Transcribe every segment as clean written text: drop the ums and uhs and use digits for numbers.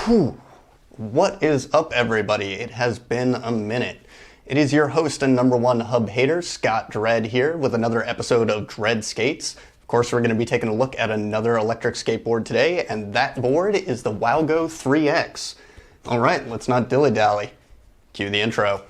Whew. What is up, everybody? It has been a minute. It is your host and number one hub hater, Scott Dredd, here with another episode of Dredd Skates. Of course, we're going to be taking a look at another electric skateboard today, and that board is the Wowgo 3X. All right, let's not dilly-dally. Cue the intro.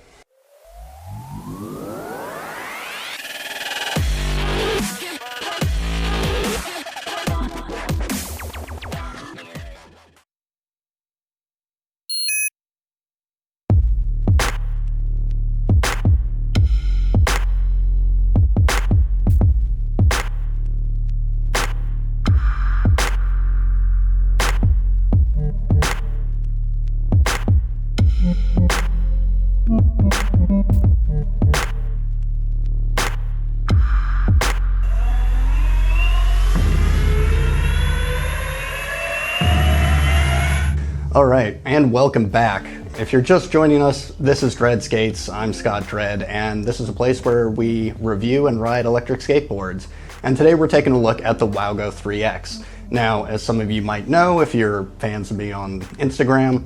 All right, and welcome back. If you're just joining us, this is Dredd Skates. I'm Scott Dredd, and this is a place where we review and ride electric skateboards. And today we're taking a look at the Wowgo 3X. Now, as some of you might know, if you're fans of me on Instagram,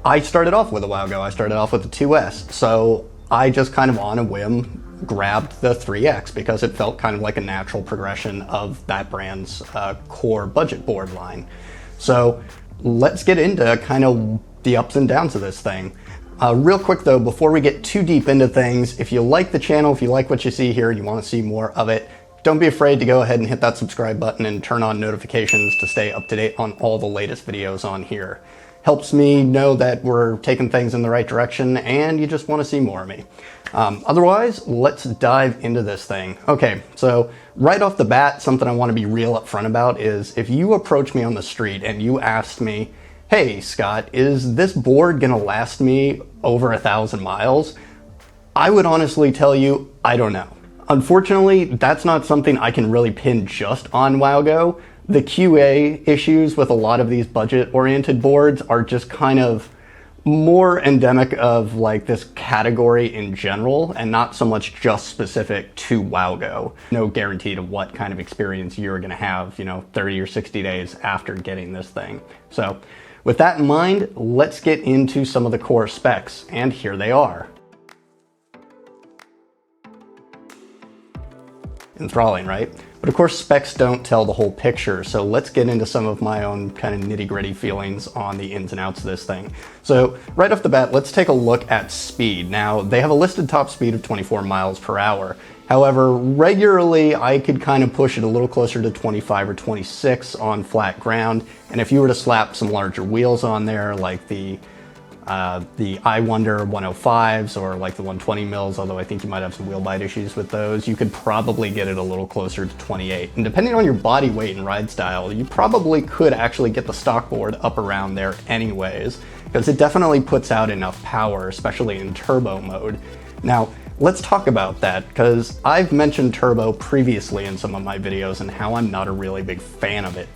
I started off with a Wowgo. I started off with a 2S. So I just kind of on a whim grabbed the 3X because it felt kind of like a natural progression of that brand's core budget board line. So let's get into kind of the ups and downs of this thing. Real quick though, before we get too deep into things, if you like the channel, if you like what you see here, you want to see more of it, don't be afraid to go ahead and hit that subscribe button and turn on notifications to stay up to date on all the latest videos on here. Helps me know that we're taking things in the right direction and you just want to see more of me. Otherwise, let's dive into this thing. Okay, so right off the bat, something I want to be real upfront about is if you approach me on the street and you asked me, hey Scott, is this board gonna last me over 1,000 miles? I would honestly tell you, I don't know. Unfortunately, that's not something I can really pin just on Wowgo. The QA issues with a lot of these budget-oriented boards are just kind of more endemic of like this category in general and not so much just specific to Wowgo. No guarantee to what kind of experience you're gonna have, 30 or 60 days after getting this thing. So with that in mind, let's get into some of the core specs, and here they are. Enthralling, right? But of course, specs don't tell the whole picture, so let's get into some of my own kind of nitty-gritty feelings on the ins and outs of this thing. So right off the bat, let's take a look at speed. Now, they have a listed top speed of 24 miles per hour. However, regularly, I could kind of push it a little closer to 25 or 26 on flat ground, and if you were to slap some larger wheels on there, like the I Wonder 105s or like the 120 mils, although I think you might have some wheel bite issues with those, you could probably get it a little closer to 28. And depending on your body weight and ride style, you probably could actually get the stock board up around there anyways, because it definitely puts out enough power, especially in turbo mode. Now, let's talk about that, because I've mentioned turbo previously in some of my videos and how I'm not a really big fan of it.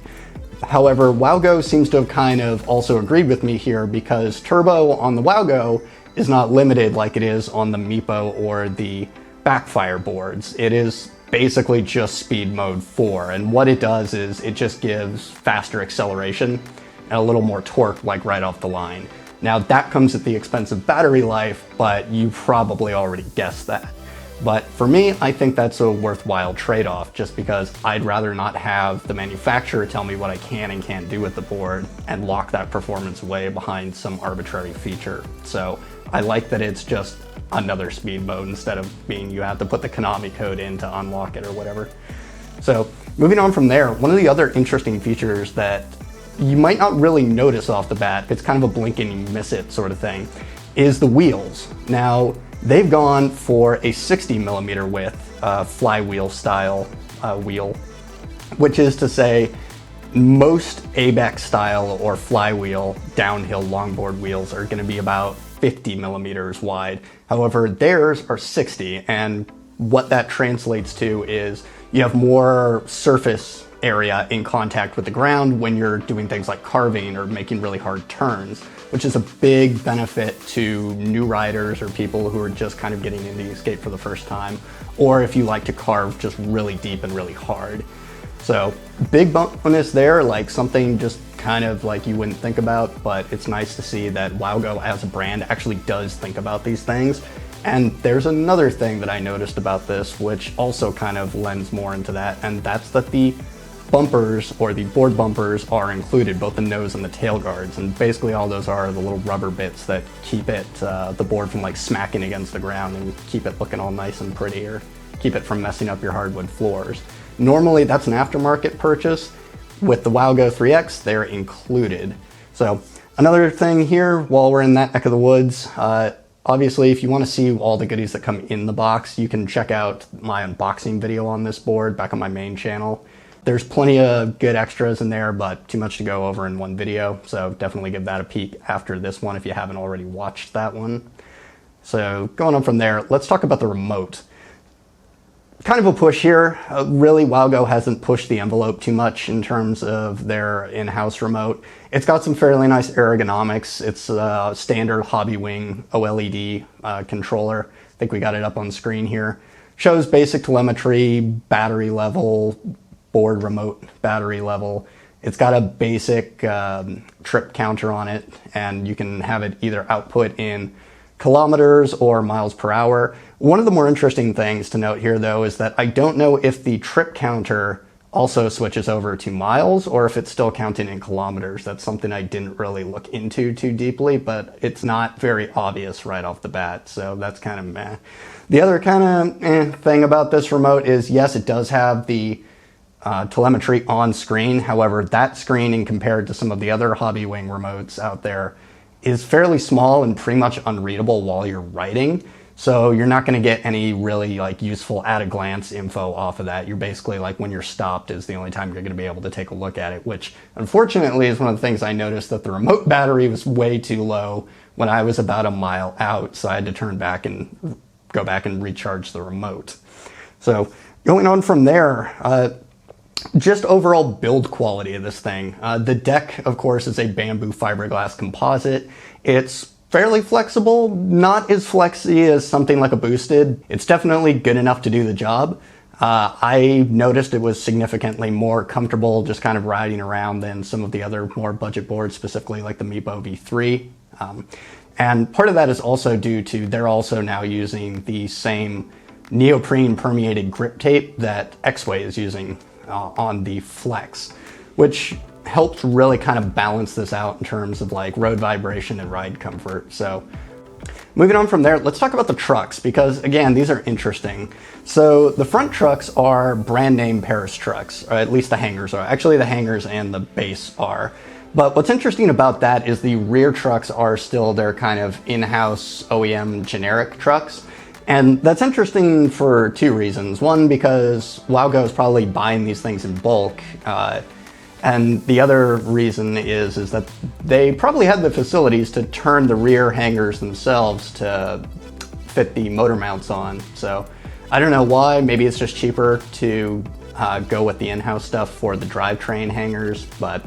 However, Wowgo seems to have kind of also agreed with me here because turbo on the Wowgo is not limited like it is on the Meepo or the Backfire boards. It is basically just speed mode 4, and what it does is it just gives faster acceleration and a little more torque like right off the line. Now that comes at the expense of battery life, but you probably already guessed that. But for me, I think that's a worthwhile trade-off just because I'd rather not have the manufacturer tell me what I can and can't do with the board and lock that performance away behind some arbitrary feature. So I like that it's just another speed mode instead of being you have to put the Konami code in to unlock it or whatever. So moving on from there, one of the other interesting features that you might not really notice off the bat, it's kind of a blink and you miss it sort of thing, is the wheels. Now, they've gone for a 60mm width flywheel style wheel, which is to say most ABEC style or flywheel downhill longboard wheels are going to be about 50mm wide. However, theirs are 60, and what that translates to is you have more surface area in contact with the ground when you're doing things like carving or making really hard turns, which is a big benefit to new riders or people who are just kind of getting into skate for the first time, or if you like to carve just really deep and really hard. So big bonus there, like something just kind of like you wouldn't think about, but it's nice to see that Wowgo as a brand actually does think about these things. And there's another thing that I noticed about this, which also kind of lends more into that, and that's that the bumpers, or the board bumpers, are included, both the nose and the tail guards. And basically all those are the little rubber bits that keep it, the board from like smacking against the ground and keep it looking all nice and pretty, or keep it from messing up your hardwood floors. Normally that's an aftermarket purchase. With the Wowgo 3X, they're included. So another thing here, while we're in that neck of the woods, obviously, if you want to see all the goodies that come in the box, you can check out my unboxing video on this board back on my main channel. There's plenty of good extras in there, but too much to go over in one video, so definitely give that a peek after this one if you haven't already watched that one. So going on from there, let's talk about the remote. Kind of a push here. Really, Wowgo hasn't pushed the envelope too much in terms of their in-house remote. It's got some fairly nice ergonomics. It's a standard Hobbywing OLED controller. I think we got it up on screen here. Shows basic telemetry, battery level, board remote battery level. It's got a basic trip counter on it, and you can have it either output in kilometers or miles per hour. One of the more interesting things to note here, though, is that I don't know if the trip counter also switches over to miles or if it's still counting in kilometers. That's something I didn't really look into too deeply, but it's not very obvious right off the bat, so that's kind of meh. The other kind of thing about this remote is, yes, it does have the telemetry on screen. However, that screen, compared to some of the other Hobbywing remotes out there, is fairly small and pretty much unreadable while you're writing. So you're not going to get any really like useful at a glance info off of that. You're basically like, when you're stopped is the only time you're going to be able to take a look at it, which unfortunately is one of the things I noticed, that the remote battery was way too low when I was about a mile out. So I had to turn back and go back and recharge the remote. So going on from there, just overall build quality of this thing. The deck, of course, is a bamboo fiberglass composite. It's fairly flexible, not as flexy as something like a boosted. It's definitely good enough to do the job. I noticed it was significantly more comfortable just kind of riding around than some of the other more budget boards, specifically like the Meepo V3. And part of that is also due to they're also now using the same neoprene permeated grip tape that X-Way is using on the Flex, which helped really kind of balance this out in terms of like road vibration and ride comfort. So moving on from there, let's talk about the trucks, because again, these are interesting. So the front trucks are brand name Paris trucks, or at least the hangers are. Actually, the hangers and the base are. But what's interesting about that is the rear trucks are still their kind of in-house OEM generic trucks. And that's interesting for two reasons. One, because Wowgo is probably buying these things in bulk. And the other reason is that they probably had the facilities to turn the rear hangers themselves to fit the motor mounts on. So I don't know why. Maybe it's just cheaper to go with the in-house stuff for the drivetrain hangers, but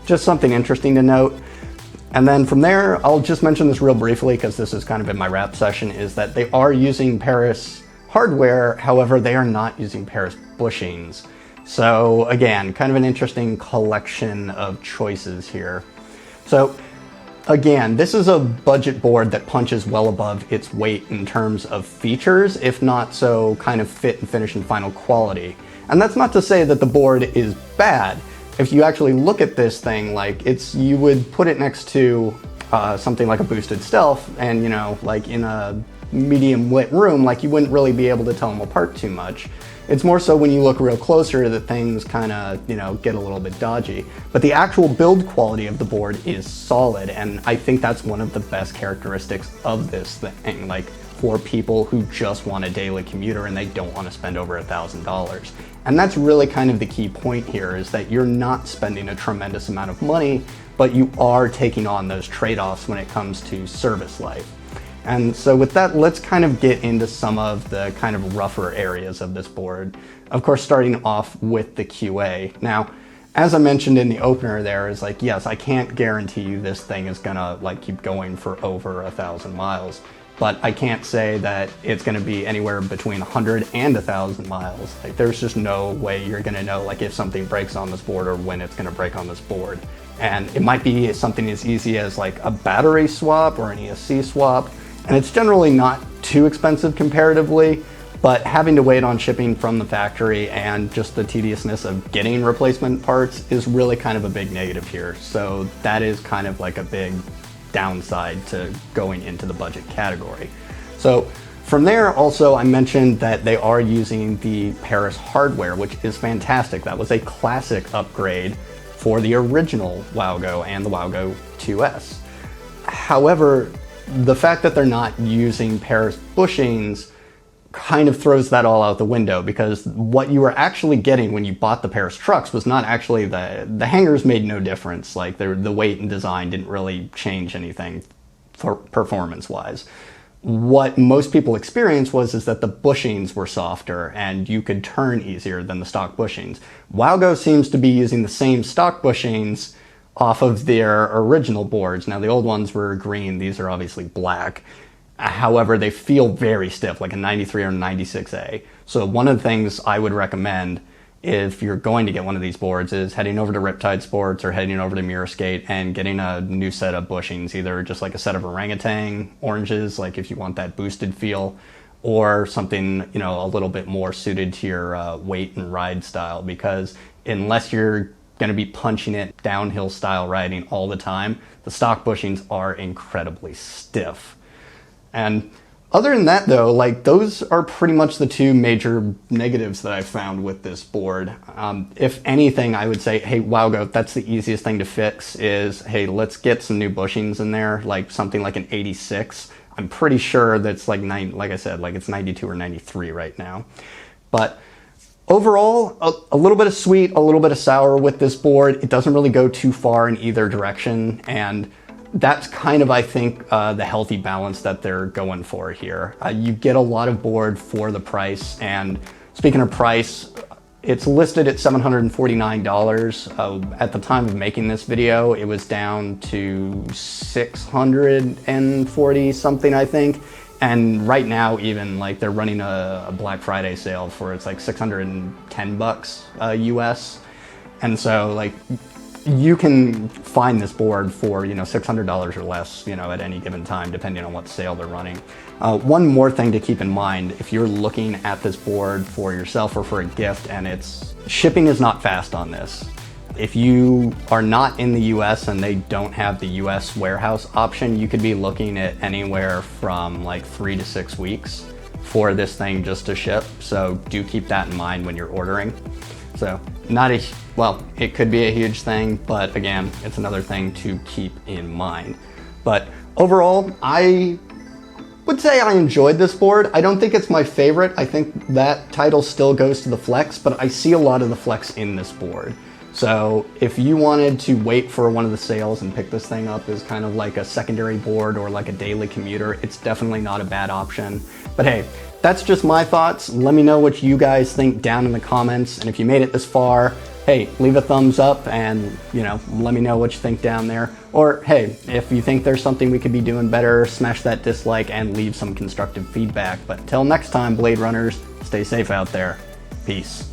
just something interesting to note. And then from there, I'll just mention this real briefly because this is kind of in my wrap session, is that they are using Paris hardware. However, they are not using Paris bushings. So again, kind of an interesting collection of choices here. So again, this is a budget board that punches well above its weight in terms of features, if not so kind of fit and finish and final quality. And that's not to say that the board is bad. If you actually look at this thing, like you would put it next to something like a boosted stealth, and you know, like in a medium lit room, like you wouldn't really be able to tell them apart too much. It's more so when you look real closer that things kind of, you know, get a little bit dodgy. But the actual build quality of the board is solid, and I think that's one of the best characteristics of this thing. Like, for people who just want a daily commuter and they don't want to spend over $1,000. And that's really kind of the key point here, is that you're not spending a tremendous amount of money, but you are taking on those trade-offs when it comes to service life. And so with that, let's kind of get into some of the kind of rougher areas of this board. Of course, starting off with the QA. Now, as I mentioned in the opener there, is like, yes, I can't guarantee you this thing is gonna like keep going for over 1,000 miles, but I can't say that it's gonna be anywhere between 100 and 1,000 miles. Like, there's just no way you're gonna know like if something breaks on this board or when it's gonna break on this board. And it might be something as easy as like a battery swap or an ESC swap. And it's generally not too expensive comparatively, but having to wait on shipping from the factory and just the tediousness of getting replacement parts is really kind of a big negative here. So that is kind of like a big downside to going into the budget category. So from there, also, I mentioned that they are using the Paris hardware, which is fantastic. That was a classic upgrade for the original Wowgo and the Wowgo 2S. However, the fact that they're not using Paris bushings kind of throws that all out the window, because what you were actually getting when you bought the Paris trucks was not actually the hangers made no difference. Like the weight and design didn't really change anything for performance-wise. What most people experienced is that the bushings were softer and you could turn easier than the stock bushings. Wowgo seems to be using the same stock bushings off of their original boards. Now the old ones were green, these are obviously black. However, they feel very stiff, like a 93 or 96A. So one of the things I would recommend if you're going to get one of these boards is heading over to Riptide Sports or heading over to Mirror Skate and getting a new set of bushings, either just like a set of orangutan oranges, like if you want that boosted feel, or something, you know, a little bit more suited to your weight and ride style, because unless you're going to be punching it downhill style riding all the time, the stock bushings are incredibly stiff. And other than that though, like those are pretty much the two major negatives that I've found with this board. If anything, I would say, hey, Wowgo, that's the easiest thing to fix is, hey, let's get some new bushings in there, like something like an 86. I'm pretty sure that's like like I said, like it's 92 or 93 right now. But overall, a little bit of sweet, a little bit of sour with this board. It doesn't really go too far in either direction, and that's kind of, I think, the healthy balance that they're going for here. You get a lot of board for the price, and speaking of price, it's listed at $749. At the time of making this video, it was down to 640 something, I think. And right now, even like they're running a Black Friday sale for it's like 610 bucks US. And so like you can find this board for, you know, $600 or less, you know, at any given time, depending on what sale they're running. One more thing to keep in mind, if you're looking at this board for yourself or for a gift, and shipping is not fast on this. If you are not in the US and they don't have the US warehouse option, you could be looking at anywhere from like 3 to 6 weeks for this thing just to ship. So do keep that in mind when you're ordering. So well, it could be a huge thing, but again, it's another thing to keep in mind. But overall, I would say I enjoyed this board. I don't think it's my favorite. I think that title still goes to the Flex, but I see a lot of the Flex in this board. So if you wanted to wait for one of the sales and pick this thing up as kind of like a secondary board or like a daily commuter, it's definitely not a bad option. But hey, that's just my thoughts. Let me know what you guys think down in the comments. And if you made it this far, hey, leave a thumbs up and, you know, let me know what you think down there. Or hey, if you think there's something we could be doing better, smash that dislike and leave some constructive feedback. But till next time, Blade Runners, stay safe out there. Peace.